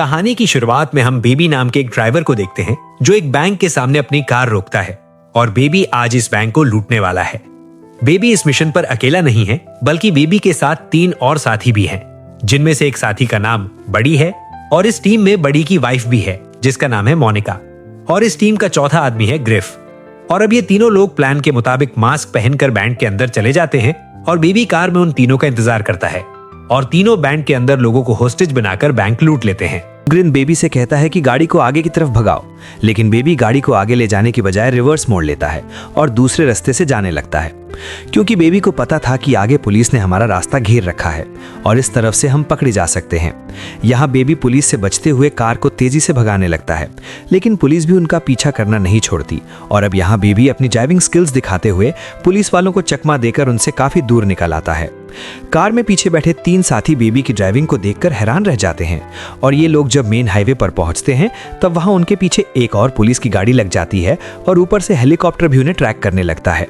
कहानी की शुरुआत में हम बेबी नाम के एक ड्राइवर को देखते हैं जो एक बैंक के सामने अपनी कार रोकता है और बेबी आज इस बैंक को लूटने वाला है। बेबी इस मिशन पर अकेला नहीं है, बल्कि बेबी के साथ 3 और साथी भी हैं, जिनमें से एक साथी का नाम बड़ी है और इस टीम में बड़ी की वाइफ भी है जिसका नाम है मोनिका, और इस टीम का चौथा आदमी है ग्रिफ। और अब ये तीनों लोग प्लान के मुताबिक मास्क पहनकर बैंक के अंदर चले जाते हैं और बेबी कार में उन तीनों का इंतजार करता है और तीनों बैंक के अंदर लोगों को होस्टेज बनाकर बैंक लूट लेते हैं। ग्रिन बेबी से कहता है कि गाड़ी को आगे की तरफ भगाओ, लेकिन बेबी गाड़ी को आगे ले जाने की बजाय रिवर्स मोड़ लेता है और दूसरे रास्ते से जाने लगता है, क्योंकि बेबी को पता था कि आगे पुलिस ने हमारा रास्ता घेर रखा है और इस तरफ से हम पकड़े जा सकते हैं। यहाँ बेबी पुलिस से बचते हुए कार को तेजी से भगाने लगता है, लेकिन पुलिस भी उनका पीछा करना नहीं छोड़ती और अब यहाँ बेबी अपनी ड्राइविंग स्किल्स दिखाते हुए पुलिस वालों को चकमा देकर उनसे काफी दूर निकल आता है। कार में पीछे बैठे 3 साथी बेबी की ड्राइविंग को देखकर हैरान रह जाते हैं और ये लोग जब मेन हाईवे पर पहुंचते हैं तब वहां उनके पीछे एक और पुलिस की गाड़ी लग जाती है और ऊपर से हेलीकॉप्टर भी उन्हें ट्रैक करने लगता है।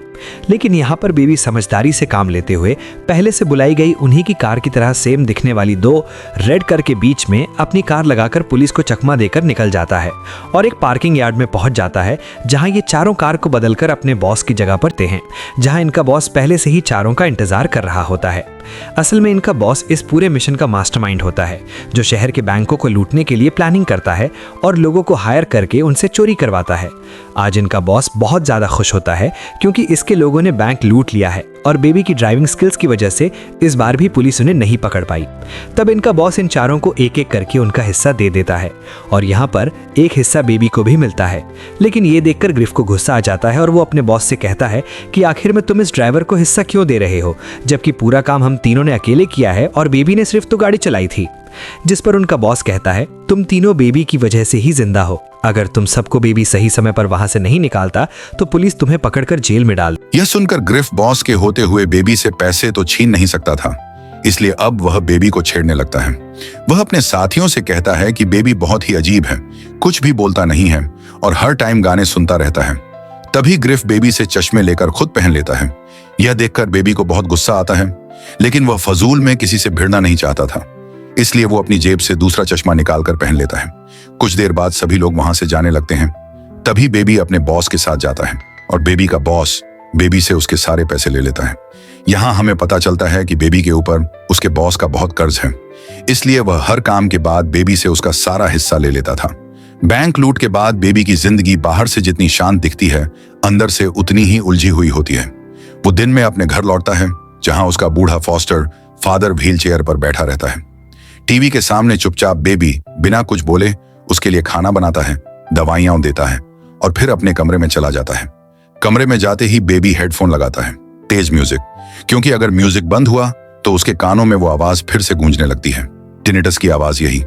लेकिन यहाँ पर बेबी समझदारी से काम लेते हुए पहले से बुलाई गई उन्हीं की कार की तरह सेम दिखने वाली 2 रेड कार के बीच में अपनी कार लगाकर पुलिस को चकमा देकर निकल जाता है और एक पार्किंग यार्ड में पहुंच जाता है, जहां ये चारों कार को बदलकर अपने बॉस की जगह पर ते हैं, जहां इनका बॉस पहले से ही चारों का इंतजार कर रहा होता है। असल में इनका बॉस इस पूरे मिशन का मास्टरमाइंड होता है, जो शहर के बैंकों को लूटने के लिए प्लानिंग करता है और लोगों को हायर करके उनसे चोरी करवाता है। आज इनका बॉस बहुत ज्यादा खुश होता है क्योंकि इसके लोगों ने बैंक लूट लिया है और बेबी की ड्राइविंग स्किल्स की वजह से इस बार भी पुलिस उन्हें नहीं पकड़ पाई। तब इनका बॉस इन चारों को एक एक करके उनका हिस्सा दे देता है और यहाँ पर एक हिस्सा बेबी को भी मिलता है। लेकिन ये देखकर ग्रिफ को गुस्सा आ जाता है और वो अपने बॉस से कहता है कि आखिर में तुम इस ड्राइवर को हिस्सा क्यों दे रहे हो, जबकि पूरा काम हम तीनों ने अकेले किया है और बेबी ने सिर्फ तो गाड़ी चलाई थी। जिस पर उनका बॉस कहता है, तुम तीनों बेबी की वजह से ही जिंदा हो, अगर तुम सबको बेबी सही समय पर वहां से नहीं निकालता तो पुलिस तुम्हें पकड़कर जेल में डाल। यह सुनकर ग्रिफ बॉस के होते हुए बेबी से पैसे तो छीन नहीं सकता था, इसलिए अब वह बेबी को छेड़ने लगता है। वह अपने साथियों से कहता है कि बेबी बहुत ही अजीब है, कुछ भी बोलता नहीं है और हर टाइम गाने सुनता रहता है। तभी ग्रिफ बेबी से चश्मे लेकर खुद पहन लेता है। यह देखकर बेबी को बहुत गुस्सा आता है, लेकिन वह फजूल में किसी से भिड़ना नहीं चाहता था, इसलिए वो अपनी जेब से दूसरा चश्मा निकालकर पहन लेता है। कुछ देर बाद सभी लोग वहां से जाने लगते हैं। तभी बेबी अपने बॉस के साथ जाता है और बेबी का बॉस बेबी से उसके सारे पैसे ले लेता है। यहाँ हमें पता चलता है कि बेबी के ऊपर उसके बॉस का बहुत कर्ज है, इसलिए वह हर काम के बाद बेबी से उसका सारा हिस्सा ले लेता था। बैंक लूट के बाद बेबी की जिंदगी बाहर से जितनी शांत दिखती है, अंदर से उतनी ही उलझी हुई होती है। वो दिन में अपने घर लौटता है, जहां उसका बूढ़ा फॉस्टर फादर व्हील चेयर पर बैठा रहता है। टीवी के सामने चुपचाप बेबी बिना कुछ बोले उसके लिए खाना बनाता है, दवाइयां देता है और फिर अपने कमरे में चला जाता है। कमरे में जाते ही बेबी हेडफोन लगाता है, तेज म्यूजिक, क्योंकि अगर म्यूजिक बंद हुआ तो उसके कानों में वो आवाज फिर से गूंजने लगती है, टिनिटस की आवाज। यही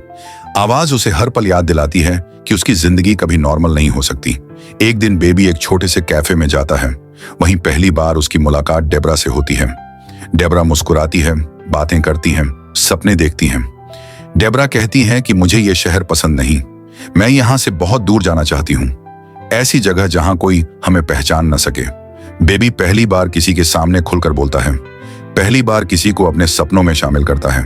आवाज उसे हर पल याद दिलाती है कि उसकी जिंदगी कभी नॉर्मल नहीं हो सकती। एक दिन बेबी एक छोटे से कैफे में जाता है, वहीं पहली बार उसकी मुलाकात डेबरा से होती है। डेबरा मुस्कुराती है, बातें करती हैं, सपने देखती हैं। डेबरा कहती है कि मुझे ये शहर पसंद नहीं, मैं यहाँ से बहुत दूर जाना चाहती हूँ, ऐसी जगह जहाँ कोई हमें पहचान न सके। बेबी पहली बार किसी के सामने खुलकर बोलता है, पहली बार किसी को अपने सपनों में शामिल करता है।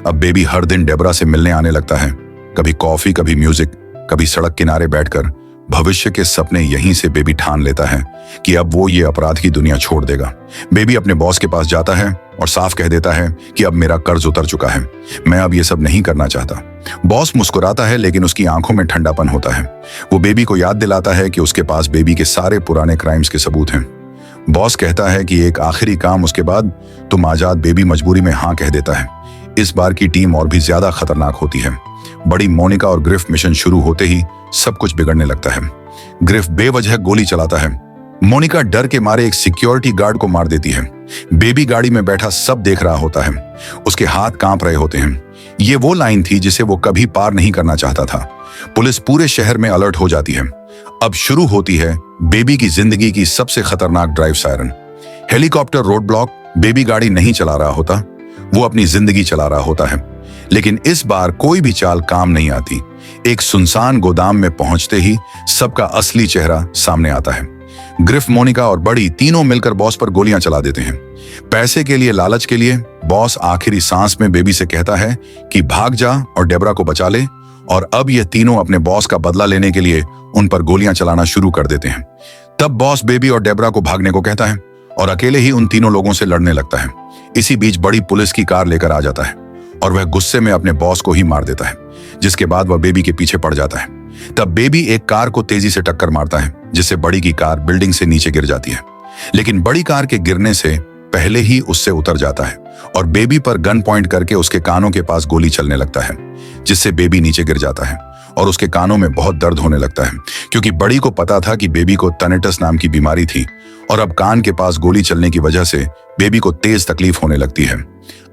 अब बेबी हर दिन डेबरा से मिलने आने लगता है, कभी कॉफी, कभी म्यूजिक, कभी सड़क किनारे बैठकर। भविष्य के सपने यहीं से बेबी ठान लेता है कि अब वो ये अपराध की दुनिया छोड़ देगा। बेबी अपने बॉस के पास जाता है और साफ कह देता है कि अब मेरा कर्ज उतर चुका है, मैं अब ये सब नहीं करना चाहता। बॉस मुस्कुराता है, लेकिन उसकी आंखों में ठंडापन होता है। वो बेबी को याद दिलाता है कि उसके पास बेबी के सारे पुराने क्राइम्स के सबूत हैं। बॉस कहता है कि एक आखिरी काम, उसके बाद तुम आजाद। बेबी मजबूरी में हाँ कह देता है। इस बार की टीम और भी ज्यादा खतरनाक होती है। बड़ी, मोनिका और ग्रिफ मिशन शुरू होते ही सब कुछ बिगड़ने लगता है। ग्रिफ बेवजह गोली चलाता है। मोनिका डर के मारे एक सिक्योरिटी गार्ड को मार देती है। बेबी गाड़ी में बैठा सब देख रहा होता है, उसके हाथ कांप रहे होते हैं। ये वो लाइन थी जिसे वो कभी पार नहीं करना चाहता था। पुलिस पूरे शहर में अलर्ट हो जाती है। अब शुरू होती है बेबी की जिंदगी की सबसे खतरनाक drive siren. Helicopter road block. Baby गाड़ी नहीं चला रहा होता, वो अपनी जिंदगी चला रहा होता है। लेकिन इस बार कोई भी चाल काम नहीं आती। एक सुनसान गोदाम में पहुंचते ही सबका असली चेहरा सामने आता है। ग्रिफ, मोनिका और बड़ी तीनों मिलकर बॉस पर गोलियां चला देते हैं। पैसे के लिए, लालच के लिए बॉस आखिरी सांस में बेबी से कहता है कि भाग जा और डेबरा को बचा ले और अब ये तीनों अपने बॉस का बदला लेने के लिए उन पर गोलियां चलाना शुरू कर देते हैं। तब बॉस बेबी और डेबरा को भागने को कहता है और अकेले ही उन तीनों लोगों से लड़ने लगता है। इसी बीच बड़ी पुलिस की कार लेकर आ जाता है और वह गुस्से में अपने बॉस को ही मार देता है, जिसके बाद वह बेबी के पीछे पड़ जाता है। तब बेबी एक कार को तेजी से टक्कर मारता है, जिससे बड़ी की कार बिल्डिंग से नीचे गिर जाती है। लेकिन बड़ी कार के गिरने से पहले ही उससे उतर जाता है और बेबी पर गन पॉइंट करके उसके कानों के पास गोली चलने लगता है, जिससे बेबी नीचे गिर जाता है और उसके कानों में बहुत दर्द होने लगता है, क्योंकि बड़ी को पता था कि बेबी को टैनिटस नाम की बीमारी थी और अब कान के पास गोली चलने की वजह से बेबी को तेज तकलीफ होने लगती है।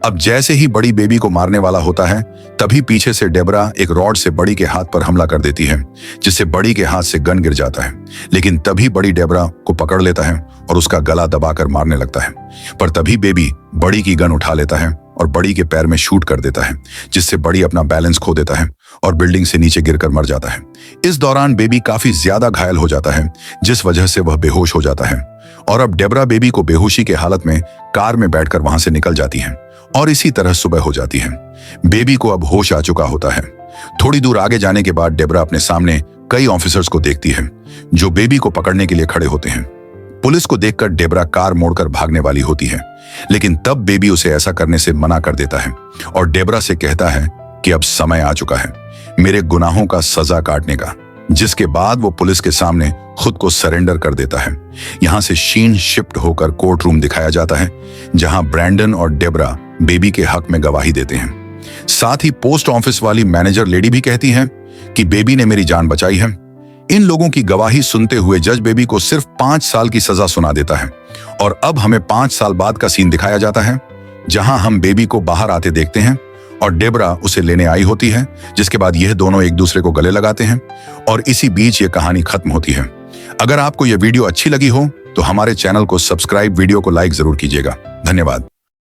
अब जैसे ही बड़ी बेबी को मारने वाला होता है, तभी पीछे से डेबरा एक रॉड से बड़ी के हाथ पर हमला कर देती है, जिससे बड़ी के हाथ से गन गिर जाता है। लेकिन तभी बड़ी डेबरा को पकड़ लेता है और उसका गला दबाकर मारने लगता है, पर तभी बेबी बड़ी की गन उठा लेता है और बड़ी के पैर में शूट कर देता है, जिससे बड़ी अपना बैलेंस खो देता है और बिल्डिंग से नीचे गिरकर मर जाता है। इस दौरान बेबी काफी ज्यादा घायल हो जाता है, जिस वजह से वह बेहोश हो जाता है और अब डेबरा बेबी को बेहोशी के हालत में कार में बैठकर वहां से निकल जाती है और इसी तरह सुबह हो जाती है। बेबी को अब होश आ चुका होता है। थोड़ी दूर आगे जाने के बाद डेबरा अपने सामने कई ऑफिसर्स को देखती है, जो बेबी को पकड़ने के लिए खड़े होते हैं। पुलिस को देखकर डेबरा कार मोड़कर भागने वाली होती है, लेकिन तब बेबी उसे ऐसा करने से मना कर देता है और डेबरा से कहता है कि अब समय आ चुका है मेरे गुनाहों का सजा काटने का, जिसके बाद वो पुलिस के सामने खुद को सरेंडर कर देता है। यहां से शीन शिफ्ट होकर कोर्ट रूम दिखाया जाता है, जहां ब्रैंडन और डेबरा बेबी के हक में गवाही देते हैं। साथ ही पोस्ट ऑफिस वाली मैनेजर लेडी भी कहती है कि बेबी ने मेरी जान बचाई है। इन लोगों की गवाही सुनते हुए जज बेबी को सिर्फ 5 साल की सजा सुना देता है और अब हमें 5 साल बाद का सीन दिखाया जाता है, जहां हम बेबी को बाहर आते देखते हैं और डेबरा उसे लेने आई होती है, जिसके बाद यह दोनों एक दूसरे को गले लगाते हैं और इसी बीच ये कहानी खत्म होती है। अगर आपको यह वीडियो अच्छी लगी हो तो हमारे चैनल को सब्सक्राइब, वीडियो को लाइक जरूर कीजिएगा। धन्यवाद।